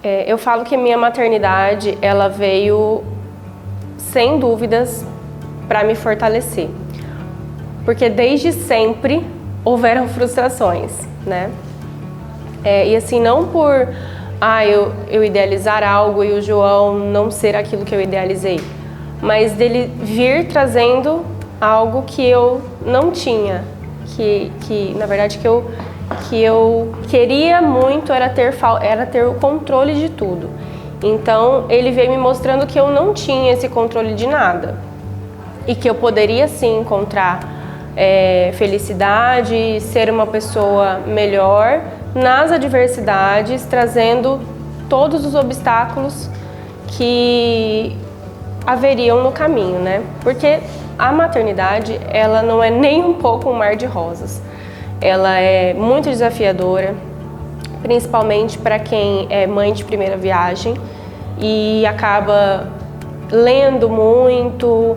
Eu falo que minha maternidade, ela veio, sem dúvidas, para me fortalecer. Porque desde sempre houveram frustrações, né? E assim, não por eu idealizar algo e o João não ser aquilo que eu idealizei, mas dele vir trazendo algo que eu não tinha, que na verdade que eu queria muito era ter o controle de tudo. Então ele veio me mostrando que eu não tinha esse controle de nada e que eu poderia sim encontrar felicidade, ser uma pessoa melhor nas adversidades, trazendo todos os obstáculos que haveriam no caminho, né? Porque a maternidade, ela não é nem um pouco um mar de rosas. Ela é muito desafiadora, principalmente para quem é mãe de primeira viagem e acaba lendo muito.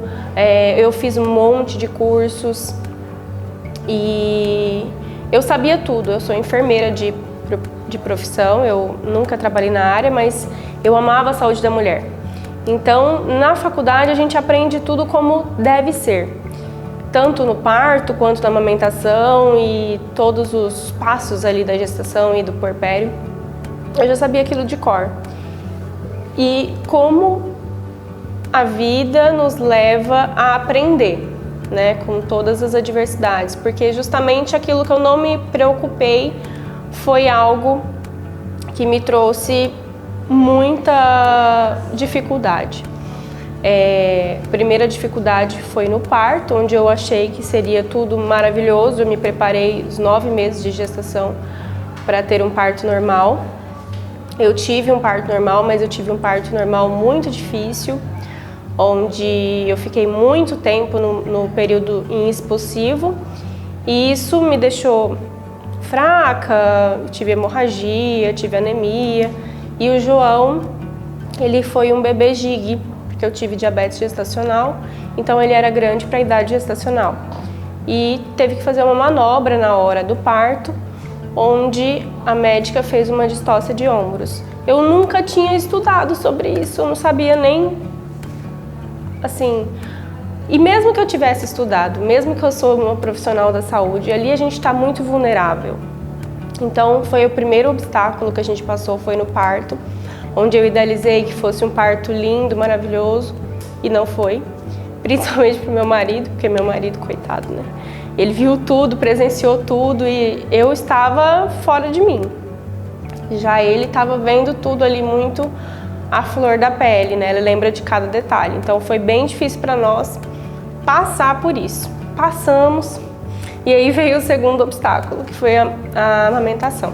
Eu fiz um monte de cursos e eu sabia tudo. Eu sou enfermeira de profissão, eu nunca trabalhei na área, mas eu amava a saúde da mulher. Então, na faculdade a gente aprende tudo como deve ser, tanto no parto quanto na amamentação e todos os passos ali da gestação e do puerpério. Eu já sabia aquilo de cor. E como a vida nos leva a aprender, né, com todas as adversidades, porque justamente aquilo que eu não me preocupei foi algo que me trouxe muita dificuldade. A primeira dificuldade foi no parto, onde eu achei que seria tudo maravilhoso. Eu me preparei os 9 meses de gestação para ter um parto normal. Eu tive um parto normal, mas eu tive um parto normal muito difícil, onde eu fiquei muito tempo no período inexpulsivo e isso me deixou fraca, tive hemorragia, tive anemia. E o João, ele foi um bebê gig, porque eu tive diabetes gestacional, então ele era grande para a idade gestacional. E teve que fazer uma manobra na hora do parto, onde a médica fez uma distócia de ombros. Eu nunca tinha estudado sobre isso, eu não sabia nem, assim... E mesmo que eu tivesse estudado, mesmo que eu sou uma profissional da saúde, ali a gente está muito vulnerável. Então foi o primeiro obstáculo que a gente passou, foi no parto, onde eu idealizei que fosse um parto lindo, maravilhoso, e não foi. Principalmente pro meu marido, porque meu marido, coitado, né? Ele viu tudo, presenciou tudo e eu estava fora de mim. Já ele estava vendo tudo ali muito à flor da pele, né? Ele lembra de cada detalhe. Então foi bem difícil para nós passar por isso. Passamos e aí veio o segundo obstáculo, que foi a amamentação.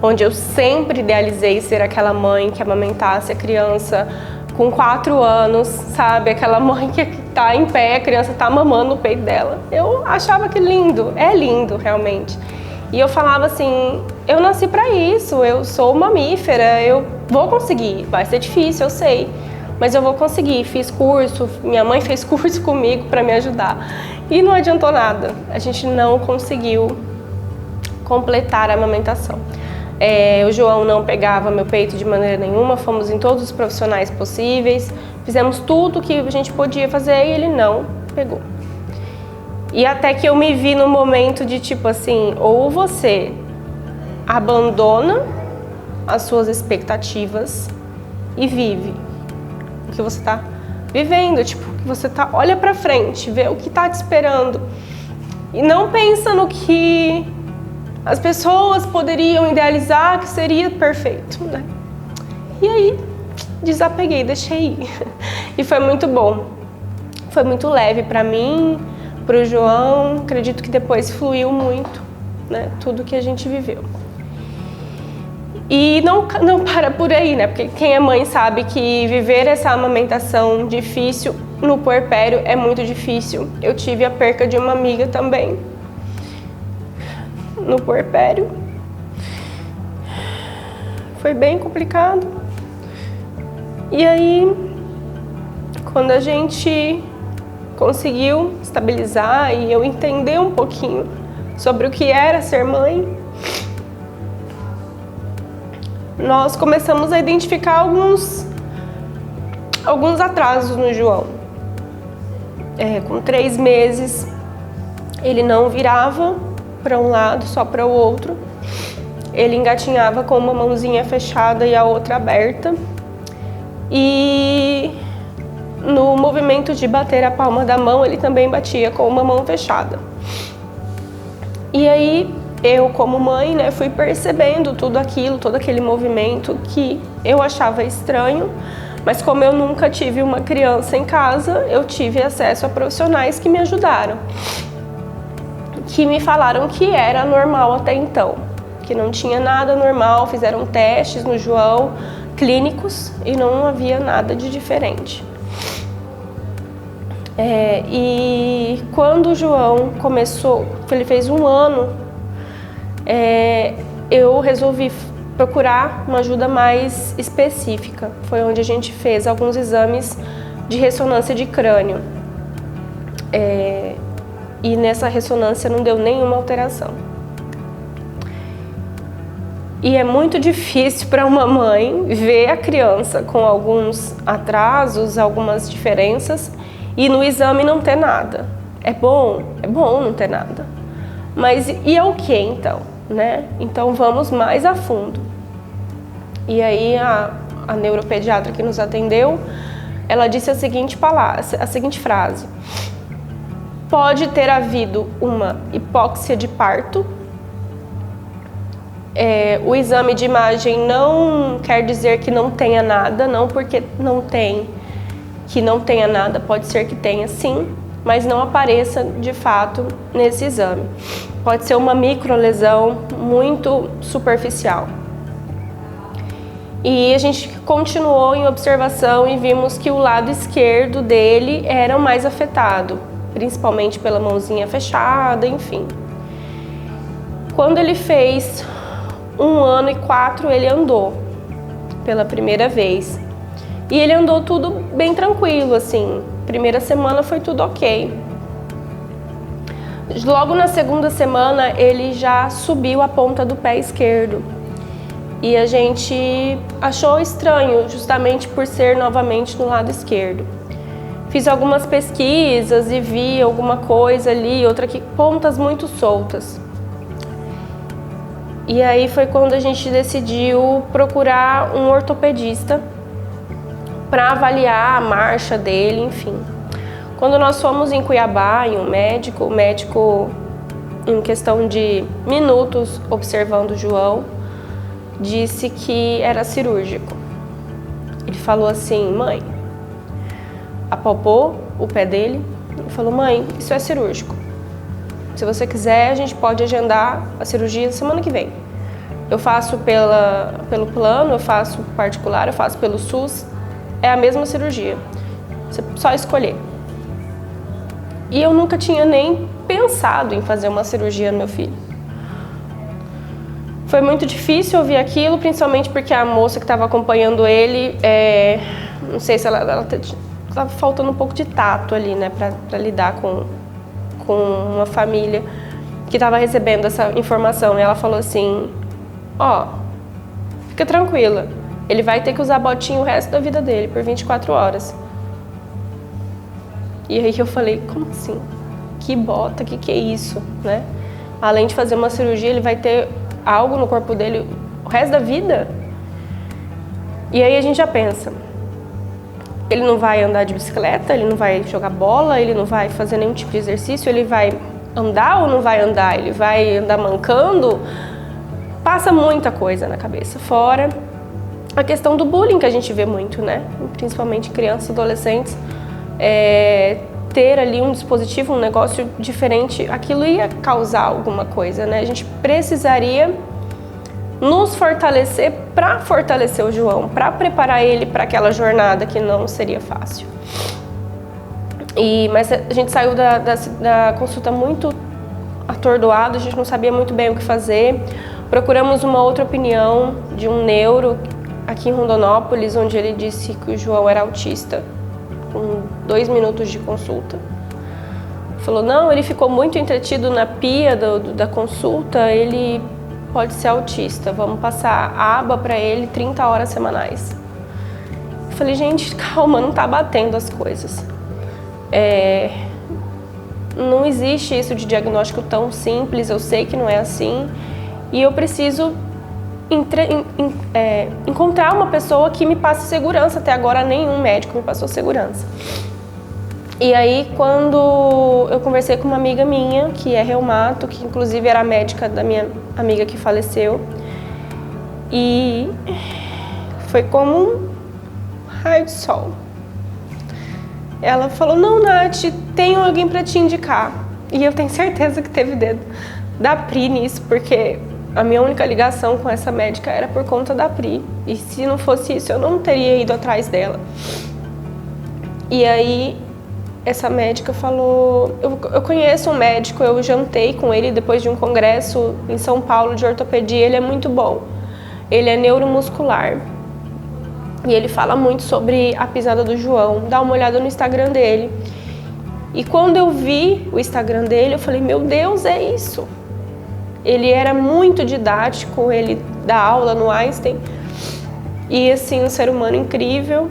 Onde eu sempre idealizei ser aquela mãe que amamentasse a criança com 4 anos, sabe? Aquela mãe que tá em pé, a criança tá mamando no peito dela. Eu achava que lindo, é lindo realmente. E eu falava assim, eu nasci para isso, eu sou mamífera, eu vou conseguir, vai ser difícil, eu sei, mas eu vou conseguir. Fiz curso, minha mãe fez curso comigo para me ajudar e não adiantou nada, a gente não conseguiu completar a amamentação. O João não pegava meu peito de maneira nenhuma, fomos em todos os profissionais possíveis, fizemos tudo que a gente podia fazer e ele não pegou. E até que eu me vi num momento de tipo assim, ou você abandona as suas expectativas e vive o que você tá vivendo, tipo, que você tá, olha pra frente, vê o que tá te esperando e não pensa no que as pessoas poderiam idealizar que seria perfeito, né? E aí, desapeguei, deixei ir. E foi muito bom. Foi muito leve pra mim, pro João. Acredito que depois fluiu muito, né? Tudo que a gente viveu. E não para por aí, né? Porque quem é mãe sabe que viver essa amamentação difícil no puerpério é muito difícil. Eu tive a perca de uma amiga também no puerpério. Foi bem complicado. E aí, quando a gente conseguiu estabilizar e eu entender um pouquinho sobre o que era ser mãe, nós começamos a identificar alguns atrasos no João. Com 3 meses, ele não virava para um lado, só para o outro. Ele engatinhava com uma mãozinha fechada e a outra aberta. E no movimento de bater a palma da mão, ele também batia com uma mão fechada. E aí, eu como mãe, né, fui percebendo tudo aquilo, todo aquele movimento que eu achava estranho, mas como eu nunca tive uma criança em casa, eu tive acesso a profissionais que me ajudaram, que me falaram que era normal até então, que não tinha nada normal, fizeram testes no João, clínicos, e não havia nada de diferente. E quando o João começou, ele fez 1 ano, eu resolvi procurar uma ajuda mais específica. Foi onde a gente fez alguns exames de ressonância de crânio. E nessa ressonância não deu nenhuma alteração. E é muito difícil para uma mãe ver a criança com alguns atrasos, algumas diferenças, e no exame não ter nada. É bom não ter nada. Mas e é o que então, né? Então vamos mais a fundo. E aí a neuropediatra que nos atendeu, ela disse a seguinte frase: pode ter havido uma hipóxia de parto. O exame de imagem não quer dizer que não tenha nada, não porque não tem que não tenha nada, pode ser que tenha sim, mas não apareça de fato nesse exame. Pode ser uma microlesão muito superficial. E a gente continuou em observação e vimos que o lado esquerdo dele era o mais afetado, principalmente pela mãozinha fechada, enfim. Quando ele fez 1 ano e 4, ele andou pela primeira vez. E ele andou tudo bem tranquilo, assim. Primeira semana foi tudo ok. Logo na segunda semana, ele já subiu a ponta do pé esquerdo. E a gente achou estranho, justamente por ser novamente no lado esquerdo. Fiz algumas pesquisas e vi alguma coisa ali, outra aqui, pontas muito soltas. E aí foi quando a gente decidiu procurar um ortopedista para avaliar a marcha dele, enfim. Quando nós fomos em Cuiabá, em um médico, o médico, em questão de minutos, observando o João, disse que era cirúrgico. Ele falou assim: mãe, apalpou o pé dele e falou: mãe, isso é cirúrgico. Se você quiser, a gente pode agendar a cirurgia semana que vem. Eu faço pelo plano, eu faço particular, eu faço pelo SUS. É a mesma cirurgia. Você só escolher. E eu nunca tinha nem pensado em fazer uma cirurgia no meu filho. Foi muito difícil ouvir aquilo, principalmente porque a moça que estava acompanhando ele, não sei se ela estava faltando um pouco de tato ali, né, para lidar com uma família que estava recebendo essa informação. E ela falou assim: fica tranquila, ele vai ter que usar botinha o resto da vida dele, por 24 horas. E aí eu falei: como assim? Que bota? Que é isso, né? Além de fazer uma cirurgia, ele vai ter algo no corpo dele o resto da vida? E aí a gente já pensa: ele não vai andar de bicicleta, ele não vai jogar bola, ele não vai fazer nenhum tipo de exercício, ele vai andar ou não vai andar? Ele vai andar mancando? Passa muita coisa na cabeça. Fora a questão do bullying que a gente vê muito, né? Principalmente crianças e adolescentes. Ter ali um dispositivo, um negócio diferente, aquilo ia causar alguma coisa, né? A gente precisaria nos fortalecer para fortalecer o João, para preparar ele para aquela jornada que não seria fácil. Mas a gente saiu da consulta muito atordoado, a gente não sabia muito bem o que fazer. Procuramos uma outra opinião de um neuro aqui em Rondonópolis, onde ele disse que o João era autista, com 2 minutos de consulta. Falou: não, ele ficou muito entretido na pia da consulta, ele pode ser autista, vamos passar aba para ele 30 horas semanais. Eu falei, gente, calma, não tá batendo as coisas. Não existe isso de diagnóstico tão simples, eu sei que não é assim, e eu preciso encontrar uma pessoa que me passe segurança. Até agora nenhum médico me passou segurança. E aí, quando eu conversei com uma amiga minha, que é reumato, que inclusive era a médica da minha amiga que faleceu, e foi como um raio de sol. Ela falou, não, Nath, tem alguém para te indicar. E eu tenho certeza que teve dedo da Pri nisso, porque a minha única ligação com essa médica era por conta da Pri. E se não fosse isso, eu não teria ido atrás dela. E aí, essa médica falou, eu conheço um médico, eu jantei com ele depois de um congresso em São Paulo de ortopedia, ele é muito bom. Ele é neuromuscular. E ele fala muito sobre a pisada do João. Dá uma olhada no Instagram dele. E quando eu vi o Instagram dele, eu falei, meu Deus, é isso. Ele era muito didático, ele dá aula no Einstein. E assim, um ser humano incrível.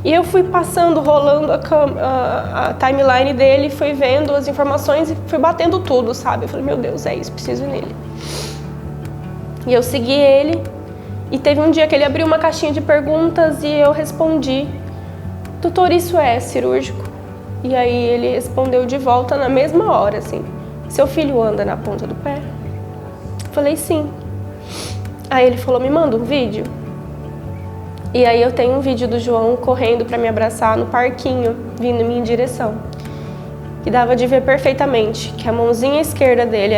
E eu fui passando, rolando a timeline dele, fui vendo as informações e fui batendo tudo, sabe? Eu falei, meu Deus, é isso, preciso ir nele. E eu segui ele. E teve um dia que ele abriu uma caixinha de perguntas e eu respondi, doutor, isso é cirúrgico? E aí ele respondeu de volta na mesma hora, assim, seu filho anda na ponta do pé? Eu falei, sim. Aí ele falou, me manda um vídeo. E aí eu tenho um vídeo do João correndo para me abraçar no parquinho, vindo em minha direção. E dava de ver perfeitamente que a mãozinha esquerda dele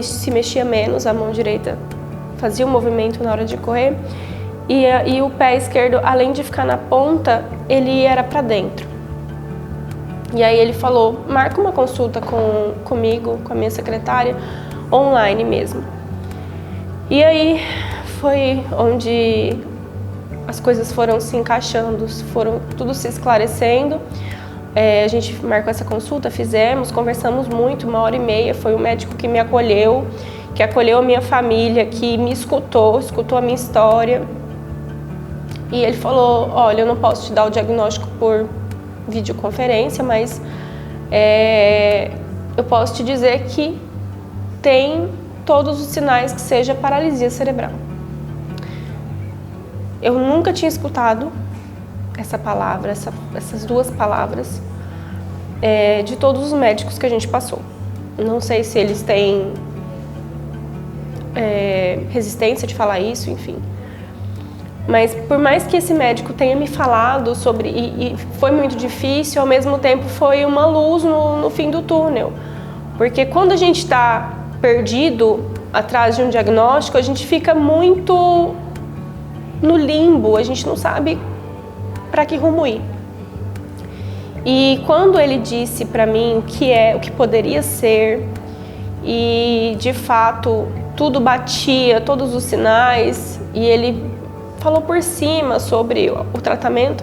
se mexia menos, a mão direita fazia um movimento na hora de correr, e o pé esquerdo, além de ficar na ponta, ele era para dentro. E aí ele falou, marca uma consulta comigo, com a minha secretária, online mesmo. E aí foi onde as coisas foram se encaixando, foram tudo se esclarecendo. A gente marcou essa consulta, conversamos muito, 1h30, foi o médico que me acolheu, que acolheu a minha família, que me escutou a minha história. E ele falou, olha, eu não posso te dar o diagnóstico por videoconferência, mas eu posso te dizer que tem todos os sinais que seja paralisia cerebral. Eu nunca tinha escutado essa palavra, essas duas palavras, de todos os médicos que a gente passou. Não sei se eles têm resistência de falar isso, enfim. Mas por mais que esse médico tenha me falado sobre, e foi muito difícil, ao mesmo tempo foi uma luz no fim do túnel. Porque quando a gente está perdido atrás de um diagnóstico, a gente fica muito no limbo, a gente não sabe para que rumo ir. E quando ele disse para mim o que poderia ser, e de fato tudo batia, todos os sinais, e ele falou por cima sobre o tratamento,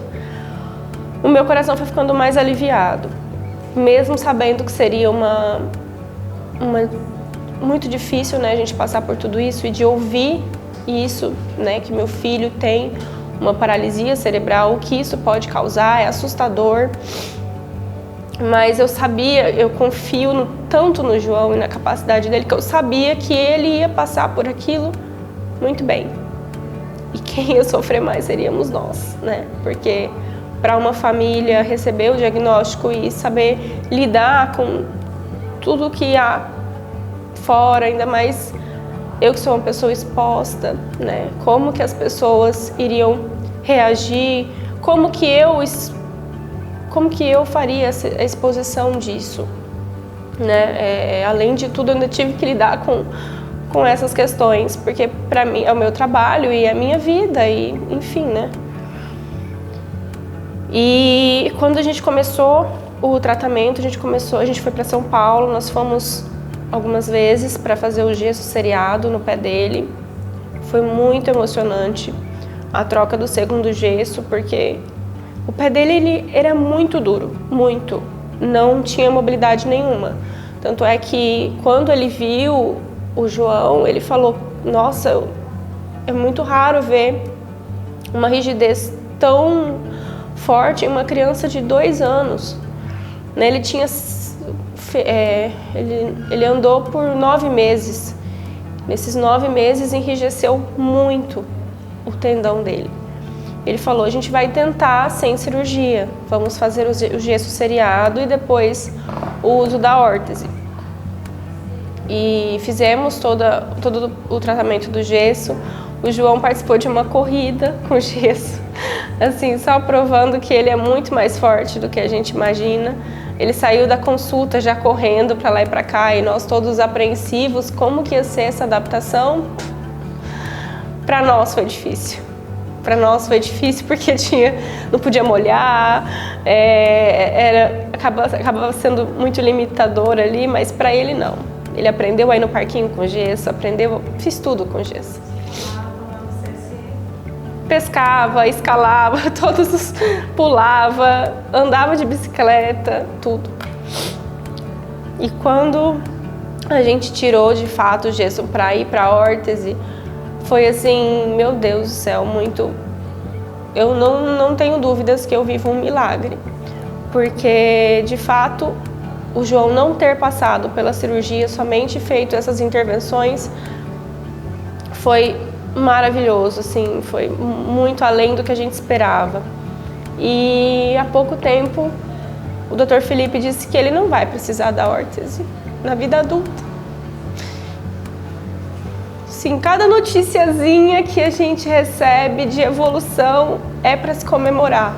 o meu coração foi ficando mais aliviado, mesmo sabendo que seria muito difícil, né, a gente passar por tudo isso, e de ouvir isso, né, que meu filho tem uma paralisia cerebral, o que isso pode causar, é assustador. Mas eu sabia, eu confio tanto no João e na capacidade dele, que eu sabia que ele ia passar por aquilo muito bem. E quem ia sofrer mais seríamos nós, né? Porque para uma família receber o diagnóstico e saber lidar com tudo que há fora, ainda mais eu que sou uma pessoa exposta, né? Como que as pessoas iriam reagir, como que eu faria a exposição disso, né? Além de tudo, eu ainda tive que lidar com essas questões, porque para mim é o meu trabalho e é a minha vida, e enfim, né? E quando a gente começou o tratamento, a gente foi para São Paulo, nós fomos algumas vezes para fazer o gesso seriado no pé dele. Foi muito emocionante a troca do segundo gesso, porque o pé dele ele era muito duro, muito. Não tinha mobilidade nenhuma. Tanto é que quando ele viu o João, ele falou, nossa, é muito raro ver uma rigidez tão forte em uma criança de 2 anos. Né? Ele tinha, ele andou por 9 meses. Nesses 9 meses enrijeceu muito o tendão dele. Ele falou, a gente vai tentar sem cirurgia, vamos fazer o gesso seriado e depois o uso da órtese. E fizemos todo o tratamento do gesso. O João participou de uma corrida com gesso, assim, só provando que ele é muito mais forte do que a gente imagina. Ele saiu da consulta já correndo para lá e para cá e nós todos apreensivos, como que ia ser essa adaptação? Para nós foi difícil. Para nós foi difícil porque não podia molhar, acabava sendo muito limitador ali, mas para ele não. Ele aprendeu a ir no parquinho com gesso, fiz tudo com gesso. Pescava, escalava, pulava, andava de bicicleta, tudo. E quando a gente tirou de fato o gesso para ir para a órtese, foi assim, meu Deus do céu, muito... Eu não tenho dúvidas que eu vivo um milagre, porque de fato o João não ter passado pela cirurgia, somente feito essas intervenções, foi maravilhoso, assim, foi muito além do que a gente esperava. E há pouco tempo o Dr. Felipe disse que ele não vai precisar da órtese na vida adulta. Sim, cada noticiazinha que a gente recebe de evolução é para se comemorar.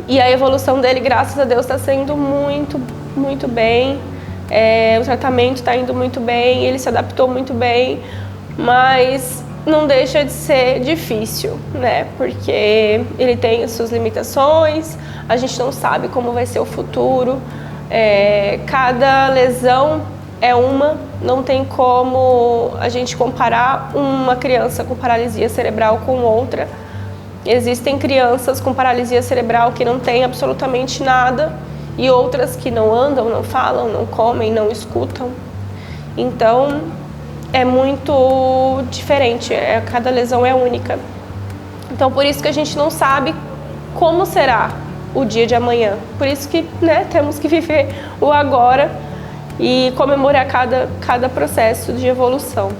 E a evolução dele, graças a Deus, está sendo muito, muito bem. O tratamento está indo muito bem, ele se adaptou muito bem, mas não deixa de ser difícil, né? Porque ele tem as suas limitações, a gente não sabe como vai ser o futuro. Cada lesão não tem como a gente comparar uma criança com paralisia cerebral com outra. Existem crianças com paralisia cerebral que não têm absolutamente nada e outras que não andam, não falam, não comem, não escutam. Então, é muito diferente, cada lesão é única. Então, por isso que a gente não sabe como será o dia de amanhã. Por isso que, né, temos que viver o agora e comemorar cada processo de evolução.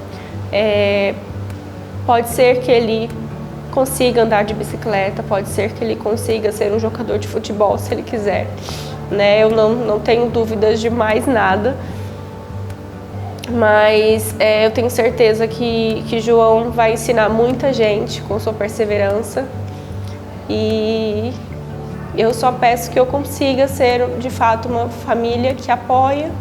Pode ser que ele consiga andar de bicicleta, pode ser que ele consiga ser um jogador de futebol se ele quiser, né? Eu não tenho dúvidas de mais nada, mas eu tenho certeza que João vai ensinar muita gente com sua perseverança e eu só peço que eu consiga ser de fato uma família que apoia,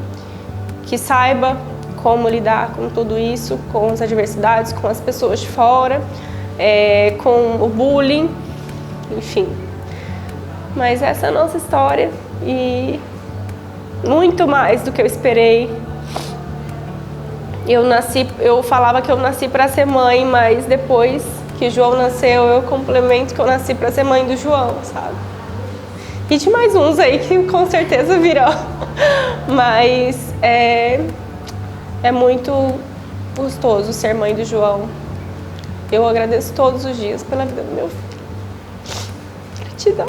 que saiba como lidar com tudo isso, com as adversidades, com as pessoas de fora, com o bullying, enfim. Mas essa é a nossa história e muito mais do que eu esperei. Eu falava que eu nasci para ser mãe, mas depois que João nasceu, eu complemento que eu nasci para ser mãe do João, sabe? E de mais uns aí que com certeza virão. Mas é muito gostoso ser mãe do João. Eu agradeço todos os dias pela vida do meu filho. Gratidão.